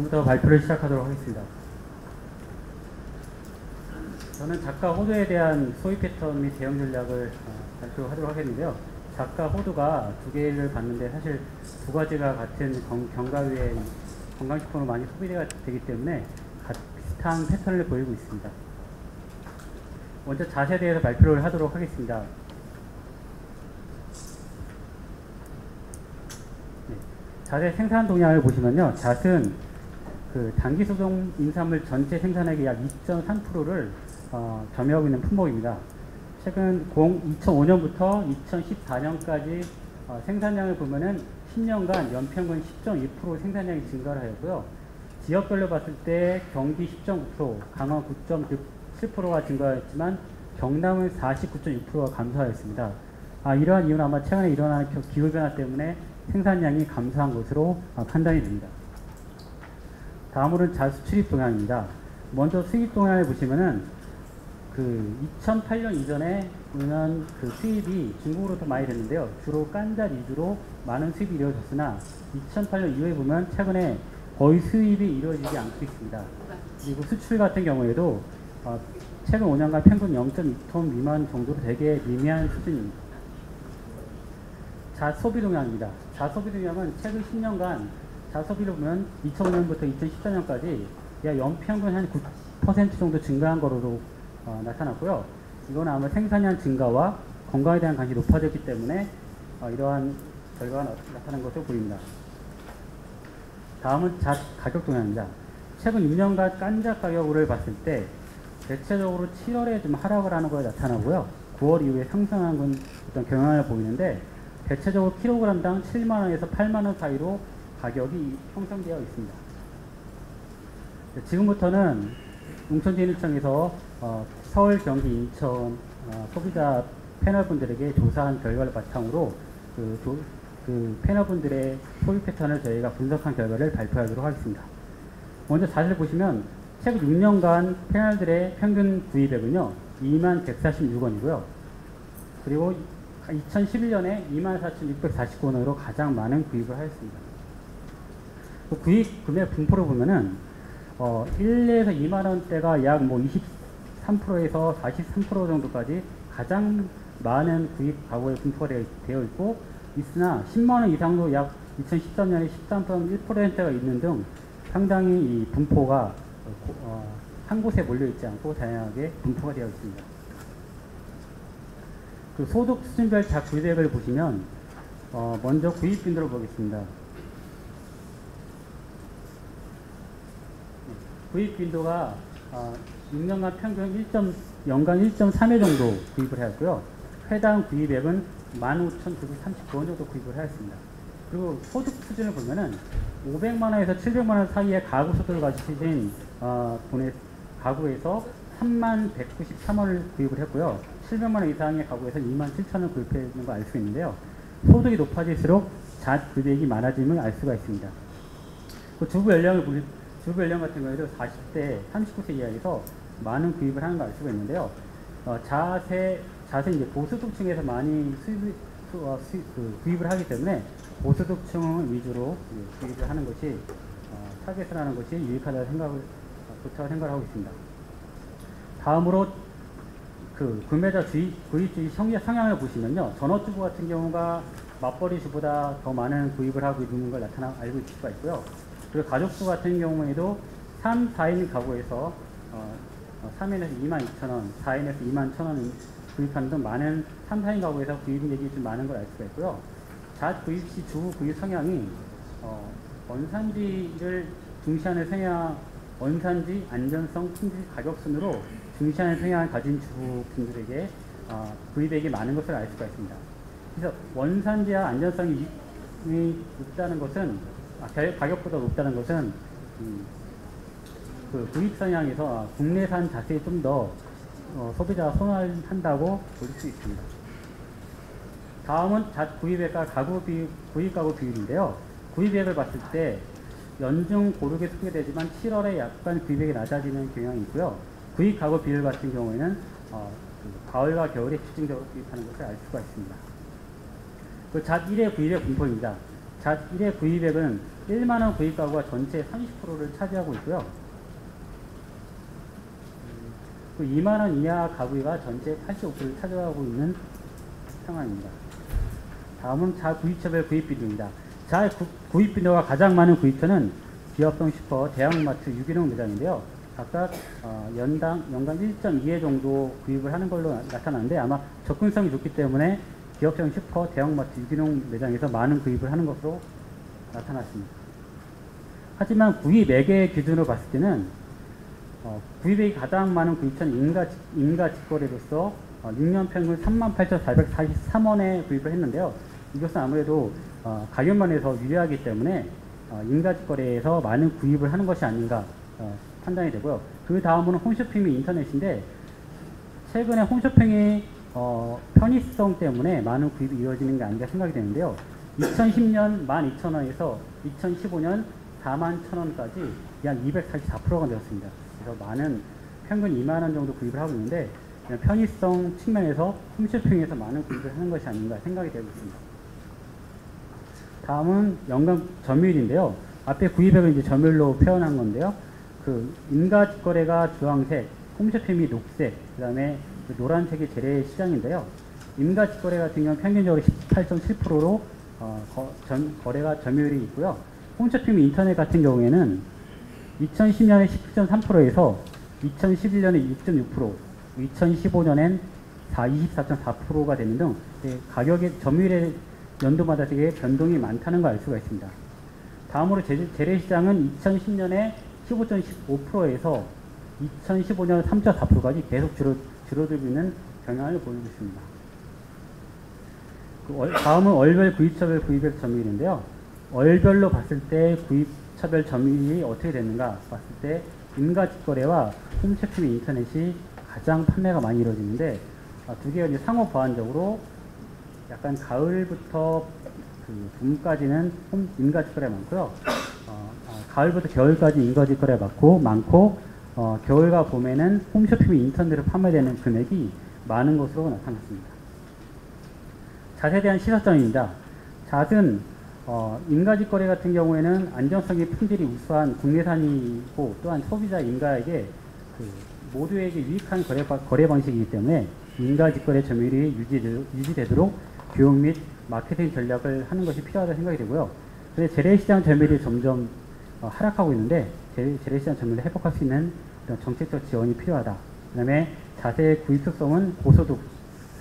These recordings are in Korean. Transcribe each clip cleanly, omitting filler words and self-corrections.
지금부터 발표를 시작하도록 하겠습니다. 저는 작가 호두에 대한 소위 패턴 및 대응 전략을 발표하도록 하겠는데요. 작가 호두가 두 개를 봤는데 사실 두 가지가 같은 견과류의 건강식품으로 많이 소비가 되기 때문에 비슷한 패턴을 보이고 있습니다. 먼저 잣에 대해서 발표를 하도록 하겠습니다. 잣의 생산 동향을 보시면요. 잣은 그 당기소종 인산물 전체 생산액의 약 2.3%를 점유하고 있는 품목입니다. 최근 2005년부터 2014년까지 생산량을 보면은 10년간 연평균 10.2% 생산량이 증가를 하였고요. 지역별로 봤을 때 경기 10.9%, 강원 9.7%가 증가했지만 경남은 49.6%가 감소하였습니다. 이러한 이유는 아마 최근에 일어난 기후변화 때문에 생산량이 감소한 것으로 판단이 됩니다. 다음으로는 잣 수출입 동향입니다. 먼저 수입 동향을 보시면은 2008년 이전에 보면 수입이 중국으로부터 많이 됐는데요. 주로 깐잣 위주로 많은 수입이 이루어졌으나 2008년 이후에 보면 최근에 거의 수입이 이루어지지 않고 있습니다. 그리고 수출 같은 경우에도 최근 5년간 평균 0.2톤 미만 정도로 되게 미미한 수준입니다. 잣 소비 동향입니다. 잣 소비 동향은 최근 10년간 잣 소비를 보면 2005년부터 2014년까지 약 연평균 한 9% 정도 증가한 거로 나타났고요. 이건 아마 생산량 증가와 건강에 대한 관심이 높아졌기 때문에 이러한 결과가 나타난 것으로 보입니다. 다음은 잣 가격 동향입니다. 최근 6년간 깐잣 가격을 봤을 때 대체적으로 7월에 좀 하락을 하는 것이 나타나고요. 9월 이후에 상승하는 어떤 경향을 보이는데 대체적으로 킬로그램당 7만원에서 8만원 사이로 가격이 형성되어 있습니다. 지금부터는 농촌진흥청에서 서울, 경기, 인천 소비자 패널분들에게 조사한 결과를 바탕으로 그 패널분들의 소비 패턴을 저희가 분석한 결과를 발표하도록 하겠습니다. 먼저 자세히 보시면 최근 6년간 패널들의 평균 구입액은요 2146원이고요. 그리고 2011년에 24,649원으로 가장 많은 구입을 하였습니다. 그 구입 금액 분포를 보면은 1에서 2만원대가 약 23%에서 43% 정도까지 가장 많은 구입 가구의 분포가 되어 있고, 있으나 10만원 이상도 약 2013년에 13.1%가 있는 등 상당히 이 분포가 한 곳에 몰려있지 않고 다양하게 분포가 되어 있습니다. 그 소득 수준별 잣 구입액을 보시면 먼저 구입 빈도를 보겠습니다. 구입 빈도가 6년간 평균 연간 1.3회 정도 구입을 하였고요. 회당 구입액은 15,939원 정도 구입을 하였습니다. 그리고 소득 수준을 보면은 500만원에서 700만원 사이의 가구 소득을 가지신 분의 가구에서 3193원을 구입을 했고요. 700만원 이상의 가구에서 27,000원 구입했는 걸 알 수 있는데요. 소득이 높아질수록 잣 구입액이 많아짐을 알 수가 있습니다. 그 주부 연령 같은 경우에도 40대, 39세 이하에서 많은 구입을 하는 걸 알 수가 있는데요. 잣은 이제 고소득층에서 많이 구입을 하기 때문에 고소득층 위주로 구입을 하는 것이 타겟을 하는 것이 유익하다고 좋다고 생각을 하고 있습니다. 다음으로 그 구매자 구입주의 성향을 보시면요. 전업주부 같은 경우가 맞벌이 주보다 더 많은 구입을 하고 있는 걸 알고 있을 수가 있고요. 그리고 가족수 같은 경우에도 3, 4인 가구에서 3인에서 22,000원, 4인에서 21,000원 구입하는 등 많은 3, 4인 가구에서 구입액이 좀 많은 걸 알 수가 있고요. 잣 구입 시 주부 구입 성향이 원산지를 중시하는 성향, 원산지, 안전성, 품질, 가격 순으로 중시하는 성향을 가진 주부분들에게 구입액이 많은 것을 알 수가 있습니다. 그래서 원산지와 안전성이 높다는 것은 가격보다 높다는 것은 그 구입 성향에서 국내산 잣에 좀 더 소비자가 선호한다고 볼 수 있습니다. 다음은 잣 구입액과 구입 가구 비율인데요. 구입액을 봤을 때 연중 고르게 소개되지만 7월에 약간 구입액이 낮아지는 경향이 있고요. 구입 가구 비율 같은 경우에는 가을과 겨울에 집중적으로 구입하는 것을 알 수가 있습니다. 그 잣 1회 구입액 분포입니다. 잣 1회 구입액은 1만원 구입 가구가 전체 30%를 차지하고 있고요. 그 2만원 이하 가구가 전체 85%를 차지하고 있는 상황입니다. 다음은 자구입처별 구입 비율입니다. 자구입 비율가 가장 많은 구입처는 기업형 슈퍼, 대형마트, 유기농 매장인데요. 각각 연간 1.2회 정도 구입을 하는 걸로 나타나는데, 아마 접근성이 좋기 때문에 기업형 슈퍼, 대형마트, 유기농 매장에서 많은 구입을 하는 것으로 나타났습니다. 하지만 구입액의 기준으로 봤을 때는 구입액이 가장 많은 구입처는 인가 직거래로서 6년 평균 38,443원에 구입을 했는데요. 이것은 아무래도 가격면에서 유리하기 때문에 인가 직거래에서 많은 구입을 하는 것이 아닌가 판단이 되고요. 그 다음으로는 홈쇼핑 및 인터넷인데, 최근에 홈쇼핑이 편의성 때문에 많은 구입이 이루어지는 게 아닌가 생각이 되는데요. 2010년 12,000원에서 2015년 41,000원까지 약 244%가 되었습니다. 그래서 많은 평균 2만원 정도 구입을 하고 있는데, 편의성 측면에서 홈쇼핑에서 많은 구입을 하는 것이 아닌가 생각이 되고 있습니다. 다음은 연간 점유율인데요. 앞에 구입액을 이제 점유율로 표현한 건데요. 그 인가 직거래가 주황색, 홈쇼핑 및 녹색, 그 다음에 노란색이 재래시장인데요. 인가 직거래 같은 경우는 평균적으로 18.7%로 거래가 점유율이 있고요. 홈쇼핑 및 인터넷 같은 경우에는 2010년에 19.3%에서 2011년에 6.6%, 2015년엔 24.4%가 되는 등 가격의 점유율의 연도마다 되게 변동이 많다는 걸 알 수가 있습니다. 다음으로 재래시장은 2010년에 15.15%에서 2015년 3.4%까지 계속 줄어들고 있는 경향을 보이고 있습니다. 다음은 월별 구입처별 구입액 점유율인데요. 월별로 봤을 때 구입처별 점유율이 어떻게 됐는가 봤을 때 인가 직거래와 홈쇼핑 인터넷이 가장 판매가 많이 이루어지는데, 두 개가 이제 상호 보완적으로 약간 가을부터 봄까지는 인가 직거래 많고요. 가을부터 겨울까지 인가 직거래 많고 겨울과 봄에는 홈쇼핑 인터넷으로 판매되는 금액이 많은 것으로 나타났습니다. 잣에 대한 시사점입니다. 잣은 인가 직거래 같은 경우에는 안정성이 품질이 우수한 국내산이고, 또한 소비자 인가에게 모두에게 유익한 거래 방식이기 때문에 인가 직거래 점유율이 유지되도록 교육 및 마케팅 전략을 하는 것이 필요하다고 생각이 되고요. 그런데 재래시장 점유율이 점점 하락하고 있는데, 재래시장 점유율을 회복할 수 있는 정책적 지원이 필요하다. 그 다음에 잣의 구입 특성은 고소득,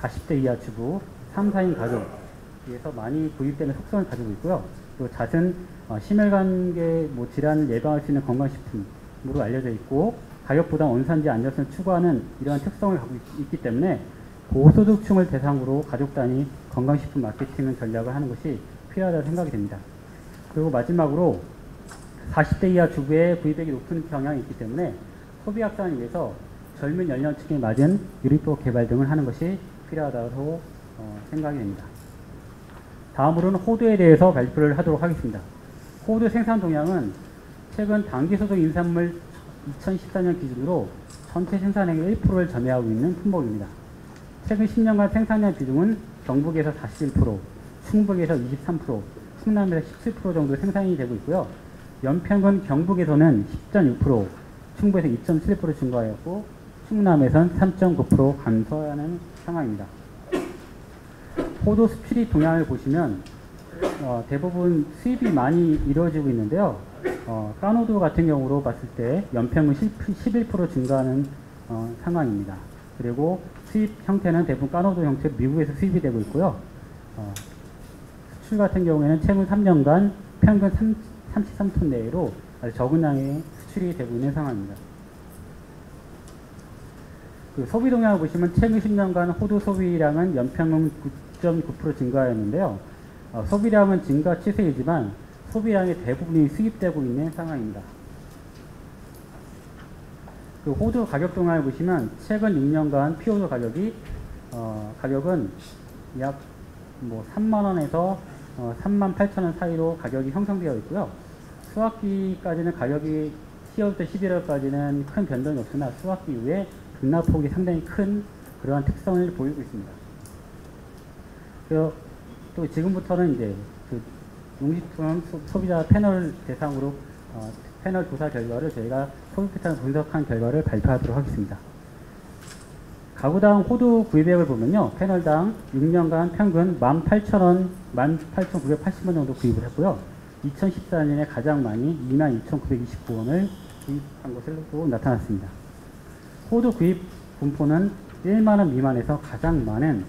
40대 이하 주부, 3, 4인 가족에서 많이 구입되는 속성을 가지고 있고요. 또 잣은 심혈관계 질환을 예방할 수 있는 건강식품으로 알려져 있고, 가격보다 원산지 안전성을 추구하는 이러한 특성을 갖고 있기 때문에 고소득층을 대상으로 가족 단위 건강식품 마케팅 전략을 하는 것이 필요하다고 생각이 됩니다. 그리고 마지막으로 40대 이하 주부의 구입액이 높은 경향이 있기 때문에 소비 확산을 위해서 젊은 연령층에 맞은 유리법 개발 등을 하는 것이 필요하다고 생각이 됩니다. 다음으로는 호두에 대해서 발표를 하도록 하겠습니다. 호두 생산 동향은 최근 당기소득 인산물 2014년 기준으로 전체 생산량의 1%를 점유하고 있는 품목입니다. 최근 10년간 생산량 비중은 경북에서 41%, 충북에서 23%, 충남에서 17% 정도 생산이 되고 있고요. 연평균 경북에서는 10.6%, 충북에서 2.7% 증가하였고, 충남에서는 3.9% 감소하는 상황입니다. 호두 수출입 동향을 보시면 대부분 수입이 많이 이루어지고 있는데요. 깐호두 같은 경우로 봤을 때 연평균 11% 증가하는 상황입니다. 그리고 수입 형태는 대부분 깐호두 형태로 미국에서 수입이 되고 있고요. 수출 같은 경우에는 최근 3년간 평균 33톤 내외로 아주 적은 양의 수출이 되고 있는 상황입니다. 소비 동향을 보시면 최근 10년간 호두 소비량은 연평균 9.9% 증가하였는데요. 소비량은 증가 추세이지만 소비량의 대부분이 수입되고 있는 상황입니다. 호두 가격 동향을 보시면 최근 6년간 피호두 가격은 약 3만원에서 38,000원 사이로 가격이 형성되어 있고요. 수확기까지는 가격이 10월부터 11월까지는 큰 변동이 없으나 수확기 이후에 등락폭이 상당히 큰 그러한 특성을 보이고 있습니다. 또 지금부터는 이제 농식품 소비자 패널 대상으로 패널 조사 결과를 저희가 소비 패턴을 분석한 결과를 발표하도록 하겠습니다. 가구당 호두 구입액을 보면요. 패널당 6년간 평균 18,000원, 18,980원 정도 구입을 했고요. 2014년에 가장 많이 22,929원을 구입한 것으로 나타났습니다. 호두 구입 분포는 1만원 미만에서 가장 많은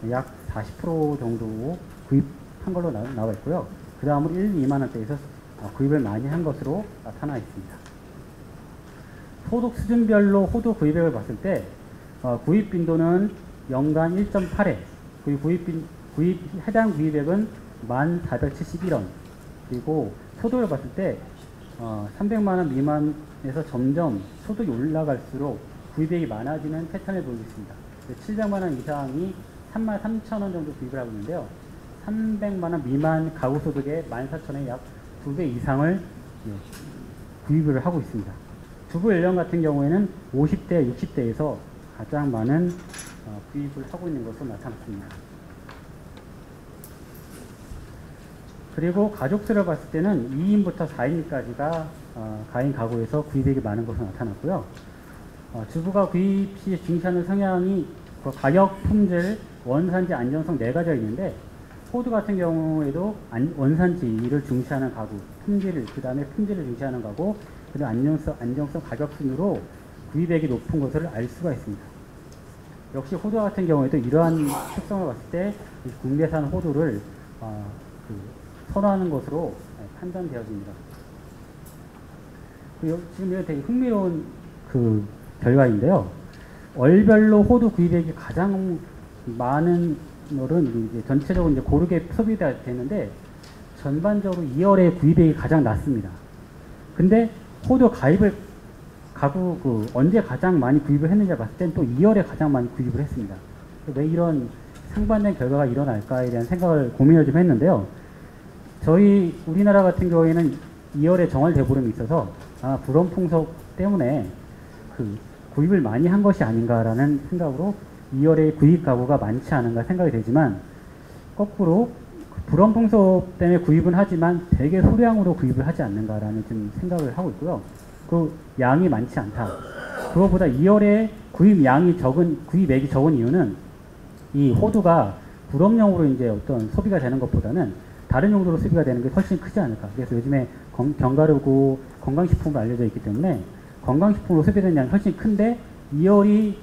약 40% 정도 구입한 걸로 나와 있고요. 그 다음으로 1, 2만원대에서 구입을 많이 한 것으로 나타나 있습니다. 소득 수준별로 호두 구입액을 봤을 때 구입 빈도는 연간 1.8회, 해당 구입액은 1,471원, 그리고 소득을 봤을 때 300만원 미만에서 점점 소득이 올라갈수록 구입액이 많아지는 패턴을 보이고 있습니다. 700만원 이상이 33,000원 정도 구입을 하고 있는데요. 300만원 미만 가구 소득의 14,000원의 약 2배 이상을 구입을 하고 있습니다. 주부 연령 같은 경우에는 50대, 60대에서 가장 많은 구입을 하고 있는 것으로 나타났습니다. 그리고 가족수를 봤을 때는 2인부터 4인까지가 가인 가구에서 구입액이 많은 것으로 나타났고요. 주부가 구입 시 중시하는 성향이 가격, 품질, 원산지, 안정성 4가지가 있는데 호두 같은 경우에도 원산지를 중시하는 가구, 그 다음에 품질을 중시하는 가구, 그리고 안정성, 가격 순으로 구입액이 높은 것을 알 수가 있습니다. 역시 호두 같은 경우에도 이러한 특성을 봤을 때 국내산 호두를 선호하는 것으로 판단되어집니다. 지금 이거 되게 흥미로운 결과인데요. 월별로 호두 구입액이 가장 많은 월은 이제 전체적으로 이제 고르게 소비가 되는데 전반적으로 2월에 구입액이 가장 낮습니다. 근데 호두 가입을 언제 가장 많이 구입을 했느냐 봤을 땐 또 2월에 가장 많이 구입을 했습니다. 왜 이런 상반된 결과가 일어날까에 대한 생각을 고민을 좀 했는데요. 우리나라 같은 경우에는 2월에 정월 대보름이 있어서 불엄풍속 때문에 구입을 많이 한 것이 아닌가라는 생각으로 2월에 구입 가구가 많지 않은가 생각이 되지만 거꾸로 불엄풍속 때문에 구입은 하지만 되게 소량으로 구입을 하지 않는가라는 좀 생각을 하고 있고요. 양이 많지 않다. 그것보다 2월에 구입액이 적은 이유는 이 호두가 불엄용으로 이제 어떤 소비가 되는 것보다는 다른 용도로 소비가 되는 게 훨씬 크지 않을까. 그래서 요즘에 견과류고 건강식품으로 알려져 있기 때문에 건강식품으로 소비되는 양이 훨씬 큰데 2월이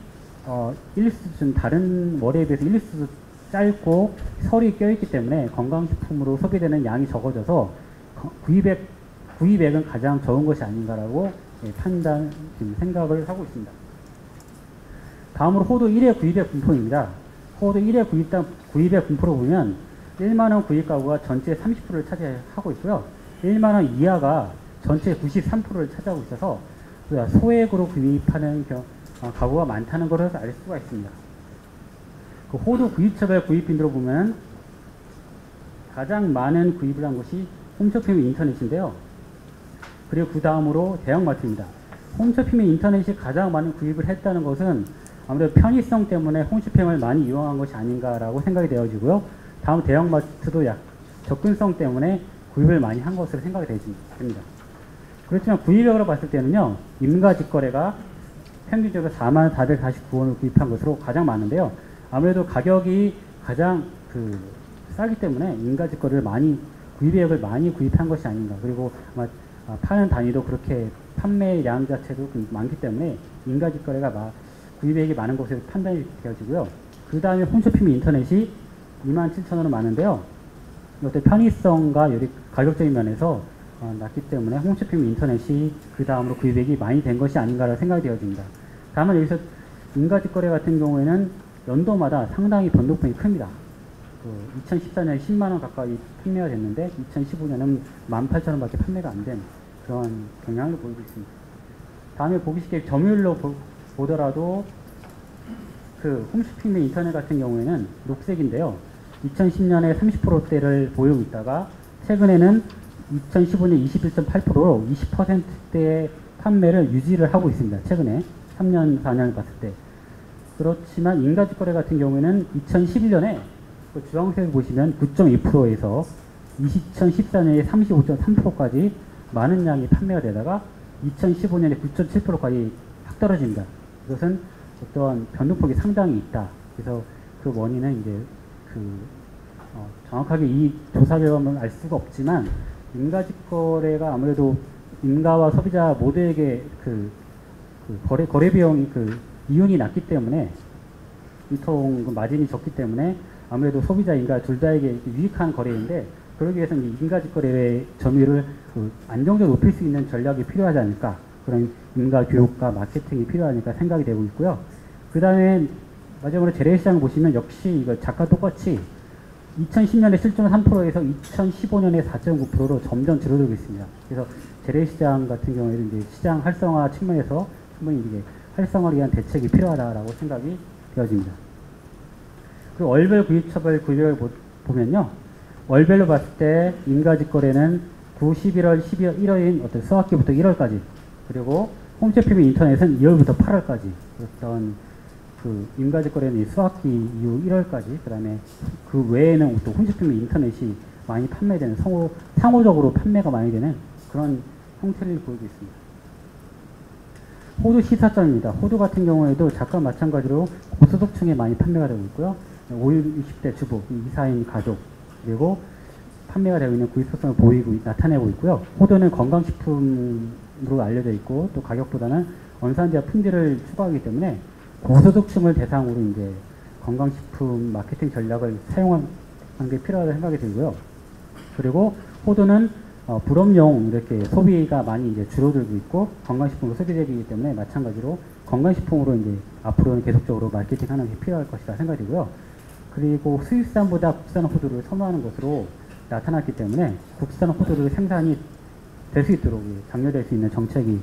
일수준 다른 월에 비해서 일수 짧고 설이 껴있기 때문에 건강식품으로 소비되는 양이 적어져서 구입액은 가장 적은 것이 아닌가라고 지금 생각을 하고 있습니다. 다음으로 호두 1회 구입액 분포입니다. 호두 1회 구입액 분포로 보면 1만원 구입 가구가 전체의 30%를 차지하고 있고요. 1만원 이하가 전체의 93%를 차지하고 있어서 소액으로 구입하는 가구가 많다는 것을 알 수가 있습니다. 호두 구입처별 구입 빈도로 보면 가장 많은 구입을 한 것이 홈쇼핑 및 인터넷인데요. 그리고 그 다음으로 대형마트입니다. 홈쇼핑 및 인터넷이 가장 많은 구입을 했다는 것은 아무래도 편의성 때문에 홈쇼핑을 많이 이용한 것이 아닌가라고 생각이 되어지고요. 다음 대형마트도 접근성 때문에 구입을 많이 한 것으로 생각이 됩니다. 그렇지만 구입액으로 봤을 때는요. 임가직거래가 평균적으로 44,449원을 구입한 것으로 가장 많은데요. 아무래도 가격이 가장 싸기 때문에 임가직거래를 구입액을 많이 구입한 것이 아닌가. 그리고 아마 파는 단위도 그렇게 판매량 자체도 많기 때문에 임가직거래가 구입액이 많은 것으로 판단이 되어지고요. 그 다음에 홈쇼핑 및 인터넷이 27,000원은 많은데요. 이것도 편의성과 가격적인 면에서 낮기 때문에 홈쇼핑 및 인터넷이 그 다음으로 구입액이 많이 된 것이 아닌가라는 생각이 되어집니다. 다만 여기서 임가직거래 같은 경우에는 연도마다 상당히 변동폭이 큽니다. 2014년에 10만원 가까이 판매가 됐는데 2015년은 18,000원밖에 판매가 안 된 그런 경향을 보이고 있습니다. 다음에 보기 쉽게 점유율로 보더라도 홈쇼핑 및 인터넷 같은 경우에는 녹색인데요. 2010년에 30%대를 보이고 있다가 최근에는 2015년 21.8%로 20%대의 판매를 유지를 하고 있습니다. 최근에 3년, 4년을 봤을 때. 그렇지만 임가직거래 같은 경우에는 2011년에 주황색을 보시면 9.2%에서 2014년에 35.3%까지 많은 양이 판매가 되다가 2015년에 9.7%까지 확 떨어집니다. 이것은 어떠한 변동폭이 상당히 있다. 그래서 그 원인은 이제 정확하게 이 조사 결과만 알 수가 없지만 인가직거래가 아무래도 인가와 소비자 모두에게 거래 비용이 이윤이 낮기 때문에 유통 마진이 적기 때문에 아무래도 소비자 인가 둘 다에게 유익한 거래인데 그러기 위해서는 인가직거래의 점유율을 안정적으로 높일 수 있는 전략이 필요하지 않을까 그런 인가 교육과 마케팅이 필요하니까 생각이 되고 있고요. 그 다음에 마지막으로 재래시장 보시면 역시 이거 작가 똑같이 2010년에 7.3%에서 2015년에 4.9%로 점점 줄어들고 있습니다. 그래서 재래시장 같은 경우에는 이제 시장 활성화 측면에서 충분히 이제 활성화를 위한 대책이 필요하다라고 생각이 되어집니다. 그리고 월별 구입처별 구역을 보면요. 월별로 봤을 때 인가직거래는 9, 11월, 12월, 1월인 어떤 수학기부터 1월까지 그리고 홈쇼핑 및 인터넷은 2월부터 8월까지 어떤 인가직거래는 수학기 이후 1월까지 그 다음에 그 외에는 또 홈쇼핑 및 인터넷이 많이 판매되는 상호적으로 판매가 많이 되는 그런 형태를 보이고 있습니다. 호두 시사점입니다. 호두 같은 경우에도 작가 마찬가지로 고소득층에 많이 판매가 되고 있고요. 50, 60대 주부, 2사인 가족 그리고 판매가 되고 있는 구입성을 나타내고 있고요. 호두는 건강식품으로 알려져 있고 또 가격보다는 원산지와 품질을 추구하기 때문에 고소득층을 대상으로 이제 건강식품 마케팅 전략을 사용하는 게 필요하다고 생각이 들고요. 그리고 호두는 불업용 이렇게 소비가 많이 이제 줄어들고 있고 건강식품으로 소비되기 때문에 마찬가지로 건강식품으로 이제 앞으로는 계속적으로 마케팅하는 게 필요할 것이다 생각이고요. 그리고 수입산보다 국산 호두를 선호하는 것으로 나타났기 때문에 국산 호두를 생산이 될 수 있도록 장려될 수 있는 정책이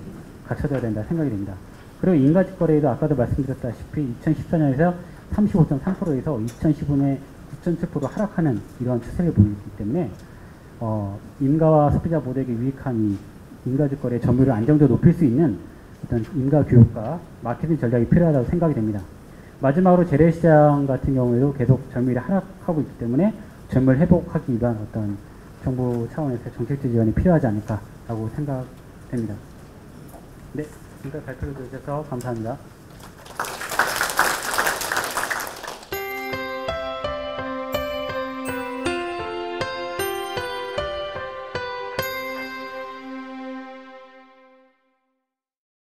갖춰져야 된다 생각이 됩니다. 그리고 인가직거래도 아까도 말씀드렸다시피 2014년에서 35.3%에서 2015년에 9.7% 하락하는 이러한 추세를 보이기 때문에 인가와 소비자 모두에게 유익한 이 인가직거래 점유율을 안정적으로 높일 수 있는 어떤 인가 교육과 마케팅 전략이 필요하다고 생각이 됩니다. 마지막으로 재래시장 같은 경우에도 계속 점유율이 하락하고 있기 때문에 점유율 회복하기 위한 어떤 정부 차원에서 정책적 지원이 필요하지 않을까라고 생각됩니다. 네, 지금까지 발표를 들으셔서 감사합니다.